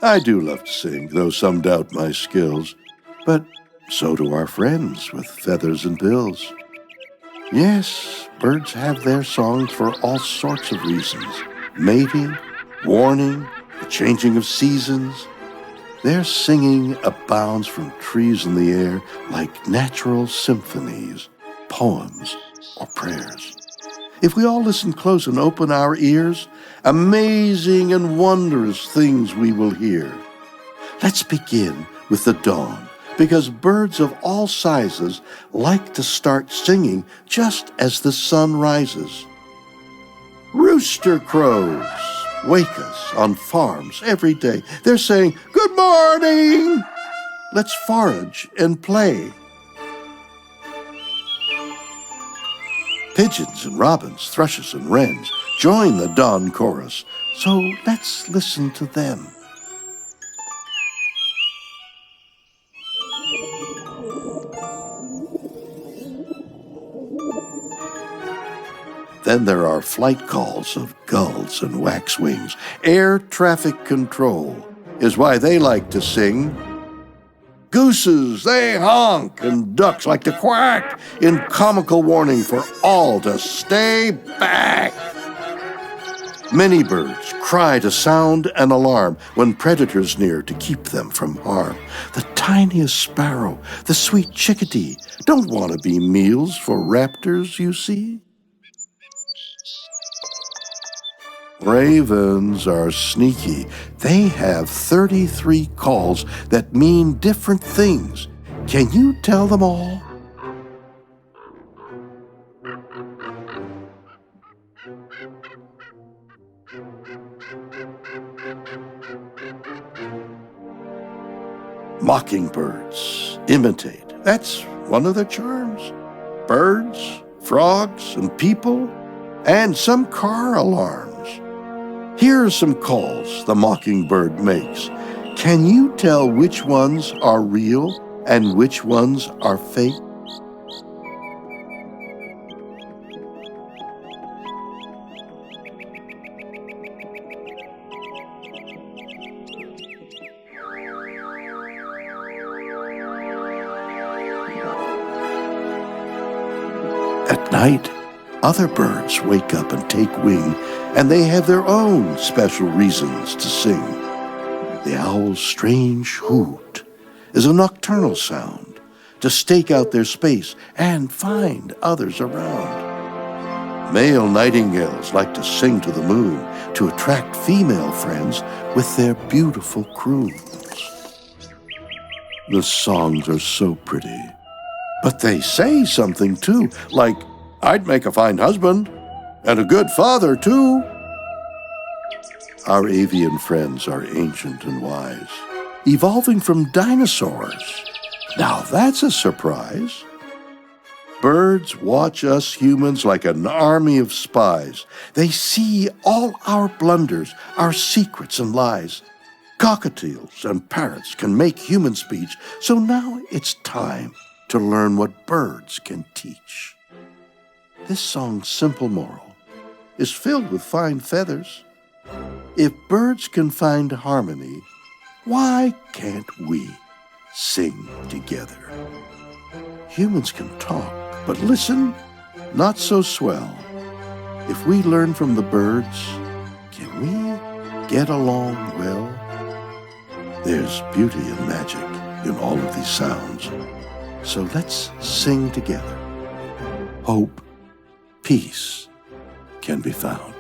I do love to sing, though some doubt my skills. But so do our friends with feathers and bills. Yes, birds have their songs for all sorts of reasons. Mating, warning, the changing of seasons. Their singing abounds from trees in the air like natural symphonies, poems, or prayers. If we all listen close and open our ears, amazing and wondrous things we will hear. Let's begin with the dawn, because birds of all sizes like to start singing just as the sun rises. Rooster crows wake us on farms every day. They're saying, "Good morning! Let's forage and play." Pigeons and robins, thrushes and wrens join the dawn chorus, so let's listen to them. Then there are flight calls of gulls and waxwings. Air traffic control is why they like to sing. Gooses, they honk, and ducks like to quack in comical warning for all to stay back. Many birds cry to sound an alarm when predators near to keep them from harm. The tiniest sparrow, the sweet chickadee, don't want to be meals for raptors, you see. Ravens are sneaky. They have 33 calls that mean different things. Can you tell them all? Mockingbirds imitate. That's one of their charms. Birds, frogs, and people, and some car alarms. Here are some calls the mockingbird makes. Can you tell which ones are real and which ones are fake? At night, other birds wake up and take wing, and they have their own special reasons to sing. The owl's strange hoot is a nocturnal sound to stake out their space and find others around. Male nightingales like to sing to the moon to attract female friends with their beautiful croons. The songs are so pretty, but they say something too, like, "I'd make a fine husband, and a good father, too." Our avian friends are ancient and wise, evolving from dinosaurs. Now that's a surprise. Birds watch us humans like an army of spies. They see all our blunders, our secrets and lies. Cockatiels and parrots can make human speech, so now it's time to learn what birds can teach. This song's simple moral is filled with fine feathers. If birds can find harmony, why can't we sing together? Humans can talk, but listen, not so swell. If we learn from the birds, can we get along well? There's beauty and magic in all of these sounds, so let's sing together. Hope, peace can be found.